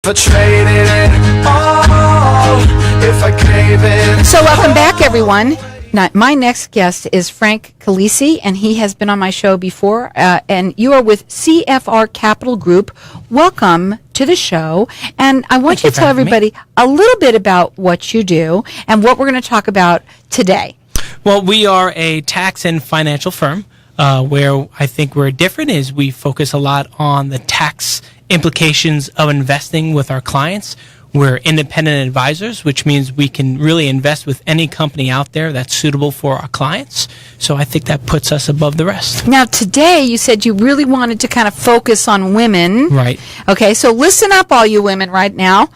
I traded it all, if I gave it. So welcome back, everyone. Now, my next guest is Frank Calisi, and he has been on my show before, and you are with CFR Capital Group. Welcome to the show, and I want you to tell everybody a little bit about what you do and what we're going to talk about today. Well, we are a tax and financial firm. Where I think we're different is we focus a lot on the tax implications of investing with our clients. We're independent advisors, which means we can really invest with any company out there that's suitable for our clients. So I think that puts us above the rest. Now, today you said you really wanted to kind of focus on women. Right. Okay, so listen up, all you women, right now.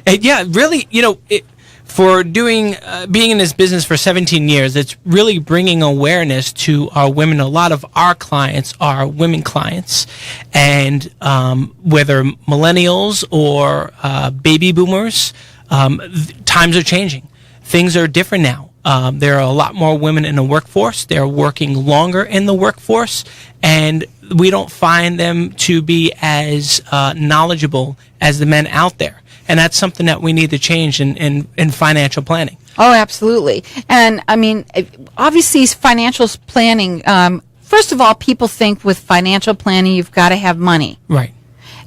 Yeah, really, for being in this business for 17 years, it's really bringing awareness to our women. A lot of our clients are women clients, and whether millennials or baby boomers, times are changing. Things are different now. There are a lot more women in the workforce. They're working longer in the workforce, and we don't find them to be as knowledgeable as the men out there. And that's something that we need to change in financial planning. Oh, absolutely. And, I mean, obviously financial planning, first of all, people think with financial planning you've got to have money. Right.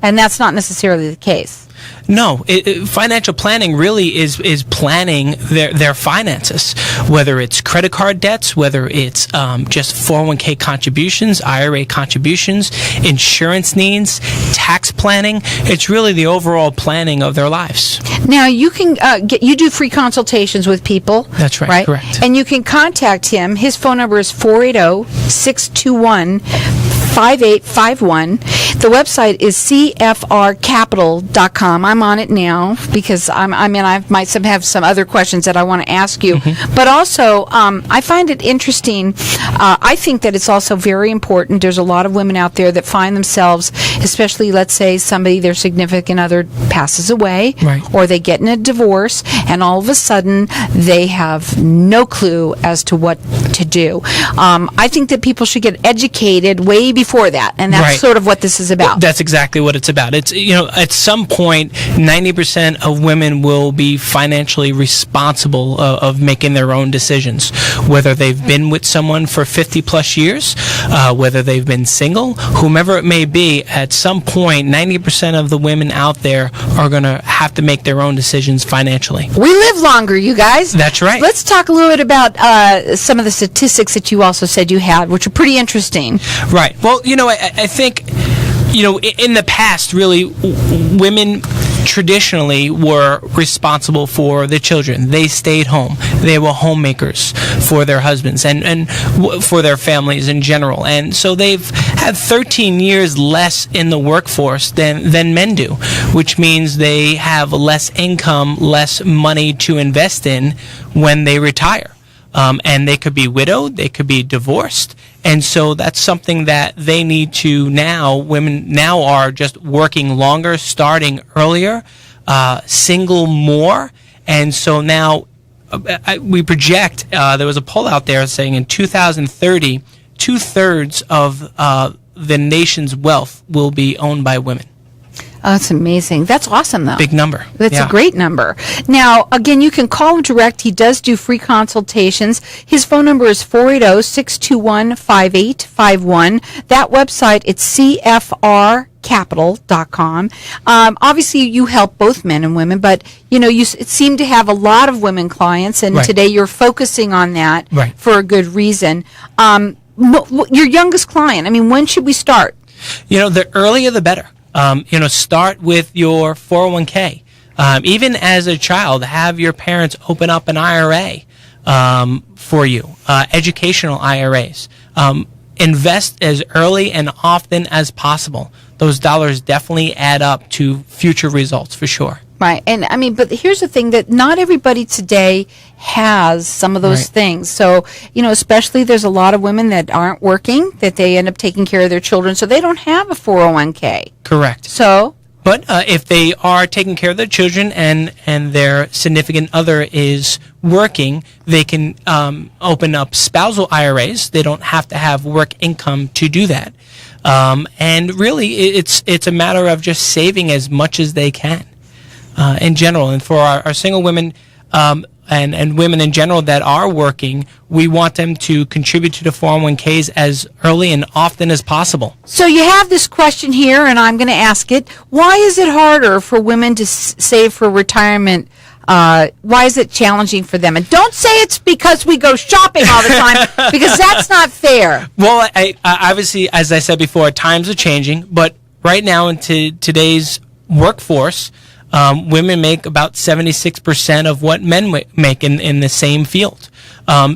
And that's not necessarily the case. No, financial planning really is planning their finances, whether it's credit card debts, whether it's just 401k contributions, IRA contributions, insurance needs, tax planning. It's really the overall planning of their lives. Now, you can you do free consultations with people. That's right, correct. And you can contact him. His phone number is 480-621-5851. The website is CFRcapital.com. I'm on it now because I might have some other questions that I want to ask you. Mm-hmm. But also, I find it interesting. I think that it's also very important. There's a lot of women out there that find themselves, especially, let's say, their significant other passes away, right, or they get in a divorce, and all of a sudden they have no clue as to what to do. I think that people should get educated way before that, and that's right, sort of what this is about. That's exactly what it's about. It's, at some point, 90% of women will be financially responsible of making their own decisions, whether they've been with someone for 50 plus years, whether they've been single, whomever it may be. At some point, 90% of the women out there are going to have to make their own decisions financially. We live longer, you guys. That's right. Let's talk a little bit about some of the statistics that you also said you had, which are pretty interesting. Right. Well, I think, in the past, really, women traditionally were responsible for the children. They stayed home. They were homemakers for their husbands and for their families in general. And so they've had 13 years less in the workforce than men do, which means they have less income, less money to invest in when they retire. And they could be widowed, they could be divorced. And so that's something that they need to now, women now are just working longer, starting earlier, single more. And so now we project, there was a poll out there saying in 2030, 2/3 of the nation's wealth will be owned by women. Oh, that's amazing. That's awesome, though. Big number. That's a great number. Now, again, you can call him direct. He does do free consultations. His phone number is 480-621-5851. That website, it's CFRcapital.com. Obviously, you help both men and women, but, you seem to have a lot of women clients, and right, today you're focusing on that right, for a good reason. Your youngest client, when should we start? The earlier the better. Start with your 401k. Even as a child, have your parents open up an IRA for you, educational IRAs. Invest as early and often as possible. Those dollars definitely add up to future results for sure. Right. And but here's the thing, that not everybody today has some of those right, things. So, especially there's a lot of women that aren't working, that they end up taking care of their children, so they don't have a 401k. Correct. So, but if they are taking care of their children and their significant other is working, they can open up spousal IRAs. They don't have to have work income to do that. And really, it's a matter of just saving as much as they can. in general. And for our single women and women in general that are working, we want them to contribute to the 401ks as early and often as possible. So you have this question here, and I'm going to ask it. Why is it harder for women to save for retirement? Why is it challenging for them? And don't say it's because we go shopping all the time, because that's not fair. Well, I obviously, as I said before, times are changing, but right now in today's workforce, women make about 76% of what men make in the same field.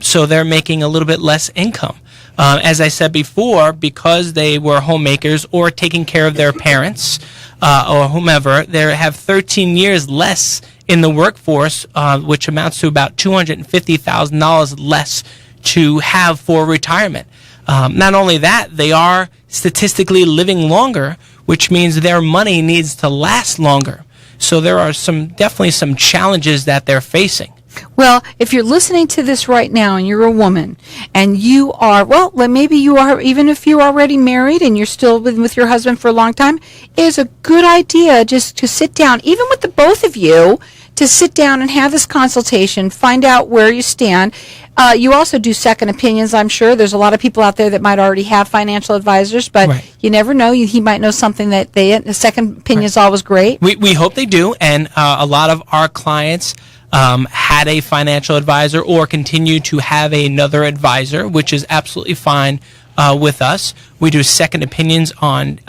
So they're making a little bit less income. As I said before, because they were homemakers or taking care of their parents or whomever, they have 13 years less in the workforce, which amounts to about $250,000 less to have for retirement. Not only that, they are statistically living longer, which means their money needs to last longer. So there are definitely some challenges that they're facing. Well, if you're listening to this right now and you're a woman and you are, well, maybe you are, even if you're already married and you're still with your husband for a long time, it is a good idea just to sit down, even with the both of you, to sit down and have this consultation, find out where you stand. You also do second opinions, I'm sure. There's a lot of people out there that might already have financial advisors, but right. You never know. He might know something that a second opinion is always great. We hope they do, and a lot of our clients had a financial advisor or continue to have another advisor, which is absolutely fine with us. We do second opinions on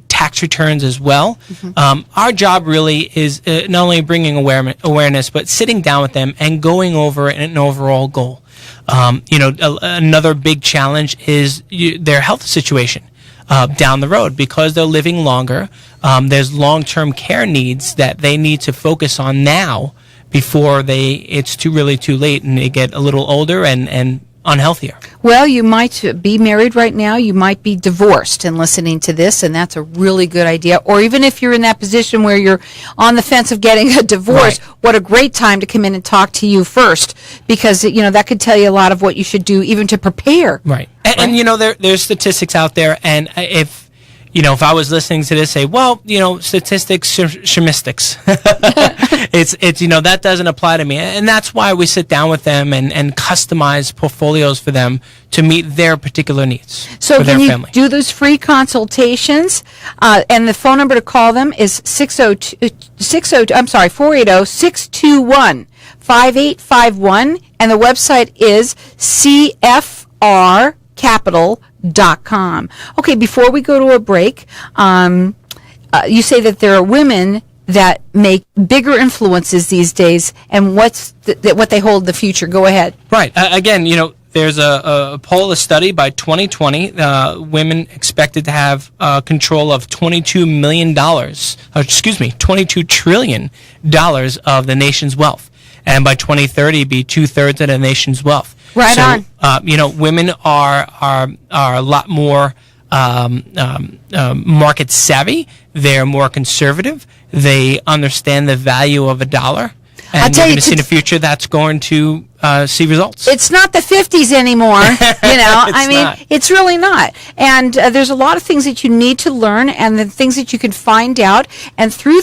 tax returns as well. Mm-hmm. Our job really is not only bringing awareness, but sitting down with them and going over an overall goal. Another big challenge is their health situation down the road. Because they're living longer, there's long-term care needs that they need to focus on now before it's too late and they get a little older and unhealthier. Well, you might be married right now. You might be divorced and listening to this, and that's a really good idea. Or even if you're in that position where you're on the fence of getting a divorce, right. What a great time to come in and talk to you first, because that could tell you a lot of what you should do even to prepare. Right. And there's statistics out there, and if I was listening to this, say, well, statistics, shemistics. it's that doesn't apply to me. And that's why we sit down with them and customize portfolios for them to meet their particular needs for their family. So can you do those free consultations? And the phone number to call them is 480-621-5851. And the website is CFR Capital.com. Okay, before we go to a break, you say that there are women that make bigger influences these days, and what they hold in the future. Go ahead. Right. Again, there's a poll, a study by 2020. Women expected to have control of $22 trillion of the nation's wealth, and by 2030, be 2/3 of the nation's wealth. Right on. Women are a lot more market savvy. They're more conservative. They understand the value of a dollar. And I'll tell you, in the future, that's going to see results. It's not the 50s anymore, It's really not. And there's a lot of things that you need to learn, and the things that you can find out. And through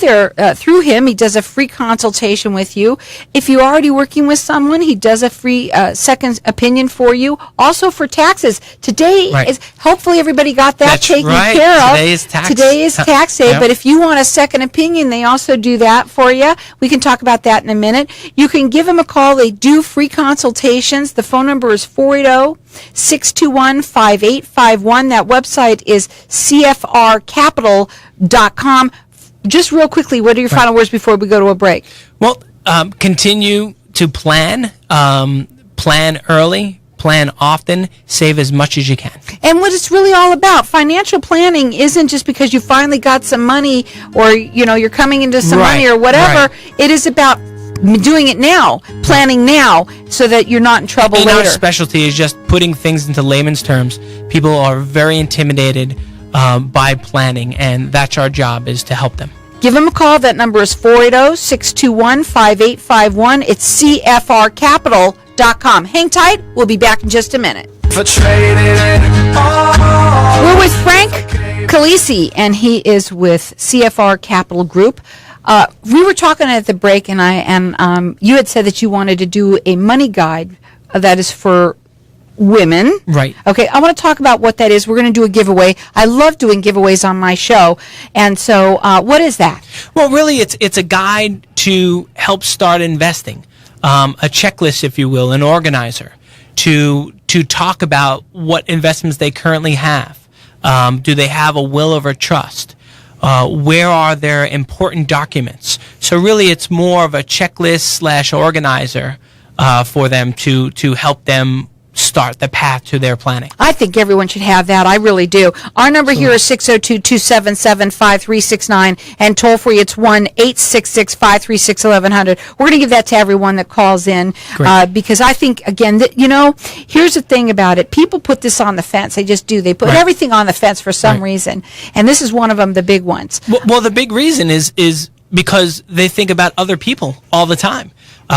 him, he does a free consultation with you. If you're already working with someone, he does a free second opinion for you. Also for taxes. Today is, hopefully everybody got that taken care of. Today is tax day. But if you want a second opinion, they also do that for you. We can talk about that in a minute. You can give them a call. They do free consultations. The phone number is 480-621-5851. That website is CFRcapital.com. Just real quickly, what are your final words before we go to a break? Well, continue to plan. Plan early. Plan often, save as much as you can. And what it's really all about, financial planning isn't just because you finally got some money or, you're coming into some money or whatever. Right. It is about doing it now, planning now, so that you're not in trouble later. Our specialty is just putting things into layman's terms. People are very intimidated by planning, and that's our job, is to help them. Give them a call. That number is 480-621-5851. It's CFRcapital.com. Hang tight. We'll be back in just a minute. We're with Frank Calisi, and he is with CFR Capital Group. We were talking at the break, and you had said that you wanted to do a money guide that is for women. Right. Okay, I want to talk about what that is. We're going to do a giveaway. I love doing giveaways on my show. And so what is that? Well, really, it's a guide to help start investing, a checklist, if you will, an organizer to talk about what investments they currently have. Do they have a will or a trust? Where are their important documents? So really, it's more of a checklist / organizer for them to help them start the path to their planning. I think everyone should have that. I really do. Our number here is 602-277-5369, and toll free it's 1-866-536-1100. We're going to give that to everyone that calls in because I think, again, that, here's the thing about it. People put this on the fence. They just do. They put everything on the fence for some reason, and this is one of them, the big ones. Well, the big reason is because they think about other people all the time.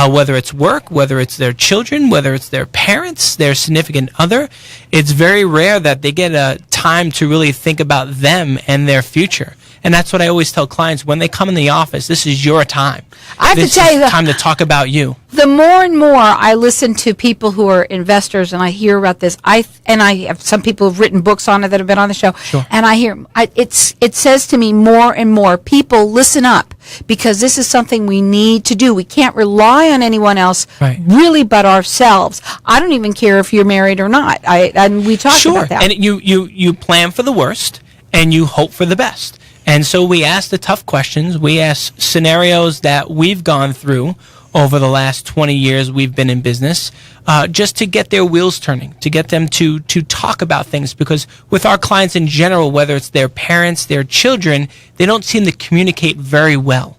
Whether it's work, whether it's their children, whether it's their parents, their significant other, it's very rare that they get a time to really think about them and their future. And that's what I always tell clients when they come in the office. This is your time. I have to tell you, time to talk about you. The more and more I listen to people who are investors, and I hear about this, I have some people who've written books on it that have been on the show, and I hear it says to me more and more, people, listen up, because this is something we need to do. We can't rely on anyone else, really, but ourselves. I don't even care if you're married or not. And we talked about that. And you plan for the worst and you hope for the best. And so we ask the tough questions. We ask scenarios that we've gone through over the last 20 years we've been in business, just to get their wheels turning, to get them to talk about things. Because with our clients in general, whether it's their parents, their children, they don't seem to communicate very well.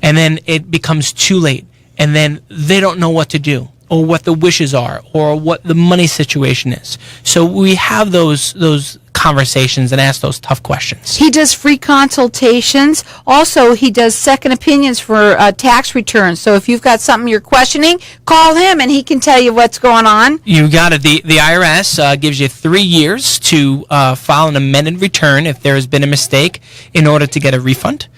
And then it becomes too late. And then they don't know what to do, or what the wishes are, or what the money situation is. So we have those conversations and ask those tough questions. He does free consultations. Also, he does second opinions for tax returns. So if you've got something you're questioning, call him and he can tell you what's going on. You got it. The IRS gives you 3 years to file an amended return if there has been a mistake in order to get a refund.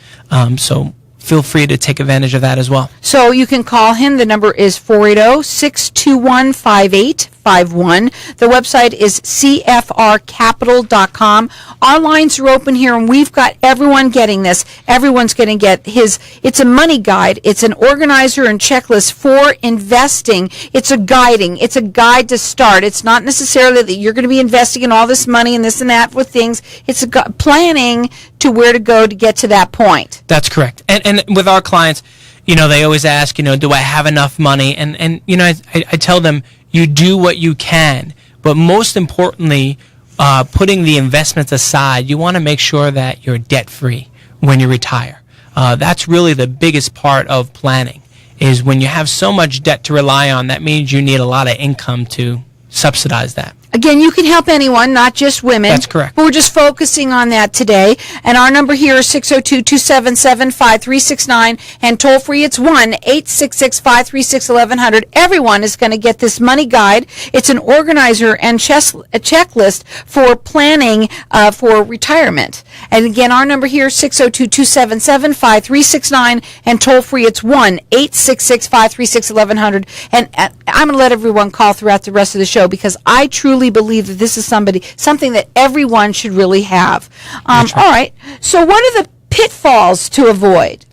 So feel free to take advantage of that as well. So you can call him. The number is 480-621-5851. The website is CFRcapital.com. Our lines are open here, and we've got everyone getting this. Everyone's going to get it's a money guide. It's an organizer and checklist for investing. It's a guiding. It's a guide to start. It's not necessarily that you're going to be investing in all this money and this and that with things. It's planning to where to go to get to that point. That's correct. And with our clients, they always ask, do I have enough money? And I tell them, you do what you can. But most importantly, putting the investments aside, you want to make sure that you're debt-free when you retire. That's really the biggest part of planning, is when you have so much debt to rely on, that means you need a lot of income to subsidize that. Again, you can help anyone, not just women. That's correct. But we're just focusing on that today. And our number here is 602-277-5369. And toll free, it's 1-866-536-1100. Everyone is going to get this money guide. It's an organizer and a checklist for planning for retirement. And again, our number here is 602-277-5369. And toll free, it's 1-866-536-1100. And I'm going to let everyone call throughout the rest of the show, because I truly believe that this is something that everyone should really have. All right. So what are the pitfalls to avoid?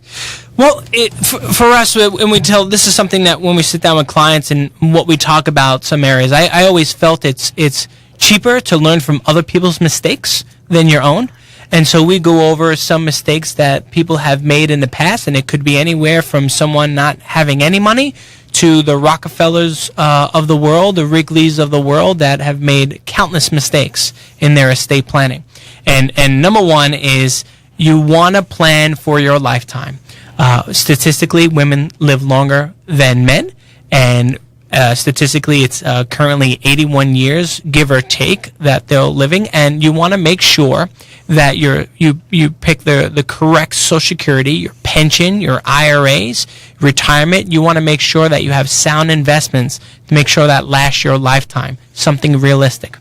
Well, for us, when we this is something that when we sit down with clients and what we talk about some areas, I always felt it's cheaper to learn from other people's mistakes than your own. And so we go over some mistakes that people have made in the past, and it could be anywhere from someone not having any money to the Rockefellers of the world, the Wrigleys of the world that have made countless mistakes in their estate planning. And number one is you want to plan for your lifetime. Statistically, women live longer than men, and statistically, it's currently 81 years, give or take, that they're living, and you want to make sure that you pick the correct Social Security, your pension, your IRAs, retirement. You want to make sure that you have sound investments to make sure that lasts your lifetime, something realistic.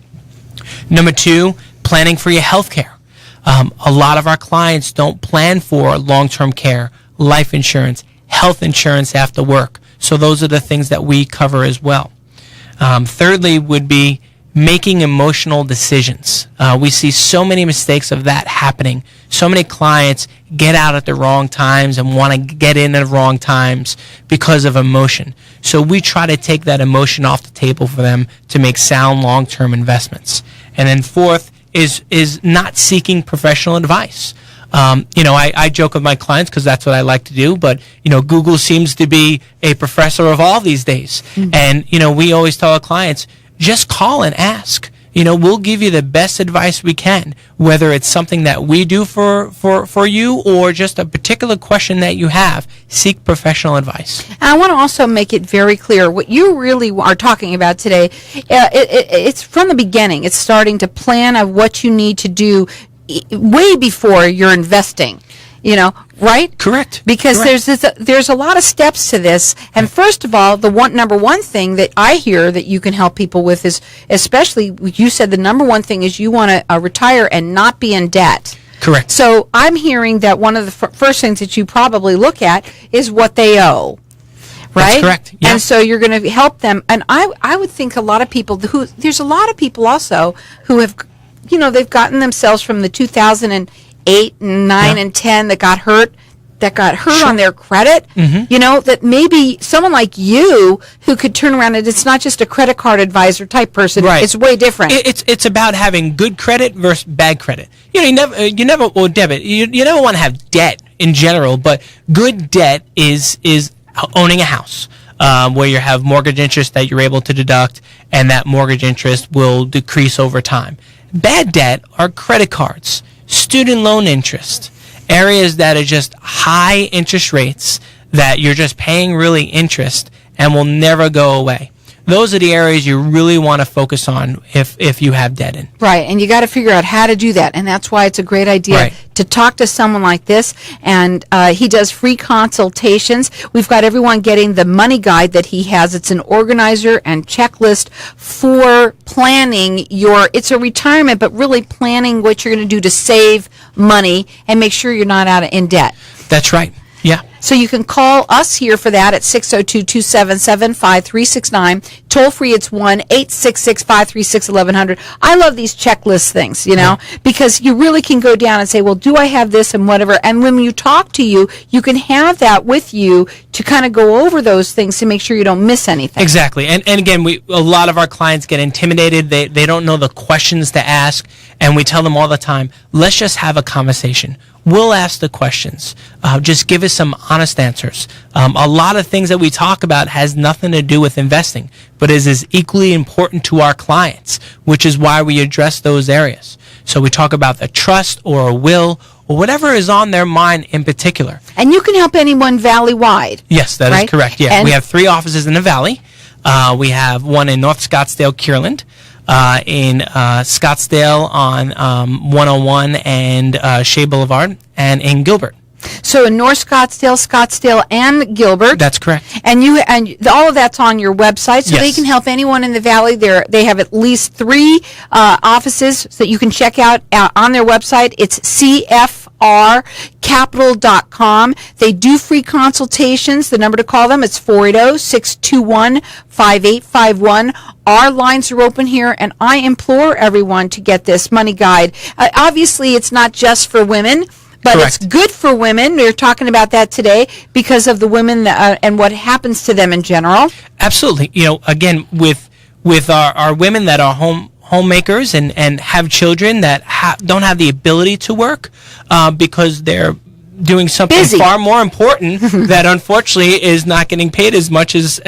Number two, planning for your health care. A lot of our clients don't plan for long-term care, life insurance, health insurance after work. So those are the things that we cover as well. Thirdly would be making emotional decisions. We see so many mistakes of that happening. So many clients get out at the wrong times and want to get in at the wrong times because of emotion. So we try to take that emotion off the table for them to make sound long-term investments. And then fourth is not seeking professional advice. I joke with my clients because that's what I like to do, but, Google seems to be a professor of all these days. Mm-hmm. And, we always tell our clients, just call and ask. We'll give you the best advice we can, whether it's something that we do for you or just a particular question that you have. Seek professional advice. And I want to also make it very clear what you really are talking about today. It's from the beginning. It's starting to plan of what you need to do way before you're investing. Right? Correct. Because Correct. there's a lot of steps to this. And first of all, number one thing that I hear that you can help people with is, especially you said the number one thing is you want to retire and not be in debt. Correct. So I'm hearing that one of the first things that you probably look at is what they owe. Right? That's correct. Yeah. And so you're going to help them. And I would think a lot of people there's a lot of people also who have, they've gotten themselves from the 2008 and 9 and 10 that got hurt sure. on their credit, that maybe someone like you who could turn around and it's not just a credit card advisor type person. Right. It's way different. It's about having good credit versus bad credit. You never or debit. You never want to have debt in general, but good debt is owning a house. Where you have mortgage interest that you're able to deduct, and that mortgage interest will decrease over time. Bad debt are credit cards, student loan interest, areas that are just high interest rates that you're just paying really interest and will never go away. Those are the areas you really want to focus on if you have debt in. Right, and you got to figure out how to do that, and that's why it's a great idea to talk to someone like this, and he does free consultations. We've got everyone getting the money guide that he has. It's an organizer and checklist for planning it's a retirement, but really planning what you're going to do to save money and make sure you're not in debt. That's right, yeah. So you can call us here for that at 602-277-5369. Toll free, it's 1-866-536-1100. I love these checklist things, because you really can go down and say, well, do I have this and whatever? And when you talk to you, you can have that with you to kind of go over those things to make sure you don't miss anything. Exactly. And again, a lot of our clients get intimidated. They don't know the questions to ask. And we tell them all the time, let's just have a conversation. We'll ask the questions. Just give us some honest answers. A lot of things that we talk about has nothing to do with investing, but is equally important to our clients, which is why we address those areas. So we talk about the trust or a will or whatever is on their mind in particular. And you can help anyone valley-wide. Yes, that is correct. Yeah, and we have 3 offices in the Valley. We have one in North Scottsdale, Kierland. In Scottsdale on 101 and Shea Boulevard, and in Gilbert. So in North Scottsdale, and Gilbert. That's correct. And all of that's on your website, so they can help anyone in the Valley. They have at least 3 offices that you can check out on their website. It's CFRcapital.com. They do free consultations. The number to call them is 480-621-5851. Our lines are open here, and I implore everyone to get this money guide. Obviously, it's not just for women. But Correct. It's good for women. We're talking about that today because of the women and what happens to them in general. Absolutely. Again, with our women that are homemakers and have children that don't have the ability to work because they're doing something far more important that unfortunately is not getting paid as much as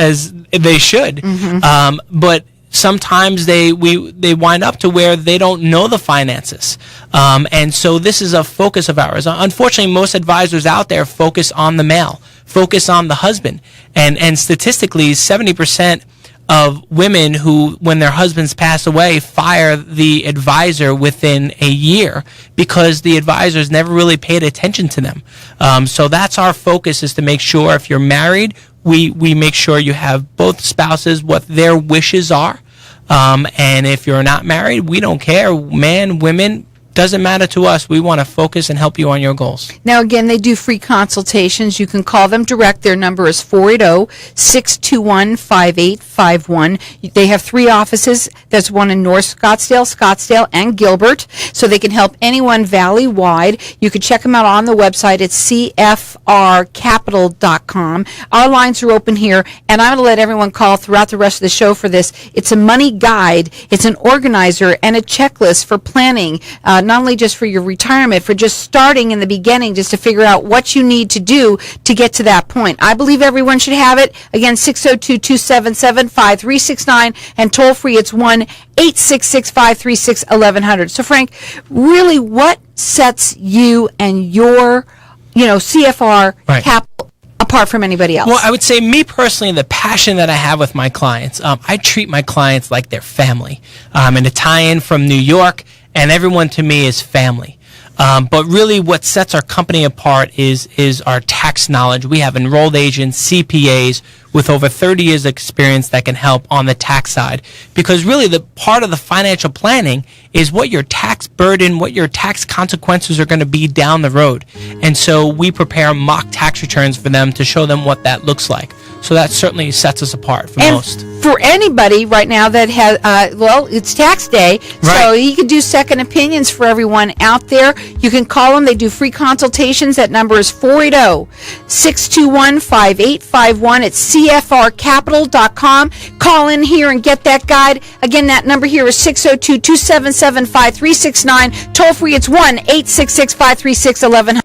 they should. Mm-hmm. But sometimes they wind up to where they don't know the finances. And so this is a focus of ours. Unfortunately, most advisors out there focus on the male, focus on the husband. And statistically, 70% of women who, when their husbands pass away, fire the advisor within a year because the advisors never really paid attention to them. So that's our focus, is to make sure if you're married, we make sure you have both spouses, what their wishes are. And if you're not married, we don't care. Man, women, doesn't matter to us. We want to focus and help you on your goals. Now, again, they do free consultations. You can call them direct. Their number is 480-621-5851. They have 3 offices. There's one in North Scottsdale, and Gilbert, so they can help anyone valley-wide. You can check them out on the website. It's CFRcapital.com. Our lines are open here, and I'm going to let everyone call throughout the rest of the show for this. It's a money guide. It's an organizer and a checklist for planning, not only just for your retirement, for just starting in the beginning, just to figure out what you need to do to get to that point. I believe everyone should have it. Again, 602-277-5369, and toll free, it's 1-866-536-1100. So, Frank, really, what sets you and your, CFR Capital apart from anybody else? Well, I would say me personally, the passion that I have with my clients, I treat my clients like they're family. I'm an Italian from New York, and everyone to me is family. But really what sets our company apart is our tax knowledge. We have enrolled agents, CPAs, with over 30 years of experience that can help on the tax side. Because really the part of the financial planning is what your tax burden, what your tax consequences are going to be down the road. And so we prepare mock tax returns for them to show them what that looks like. So that certainly sets us apart from most. For anybody right now that has, it's tax day, so you can do second opinions for everyone out there. You can call them. They do free consultations. That number is 480-621-5851. It's CFRcapital.com. Call in here and get that guide. Again, that number here is 602-277-5369. Toll free, it's 1-866-536-1100.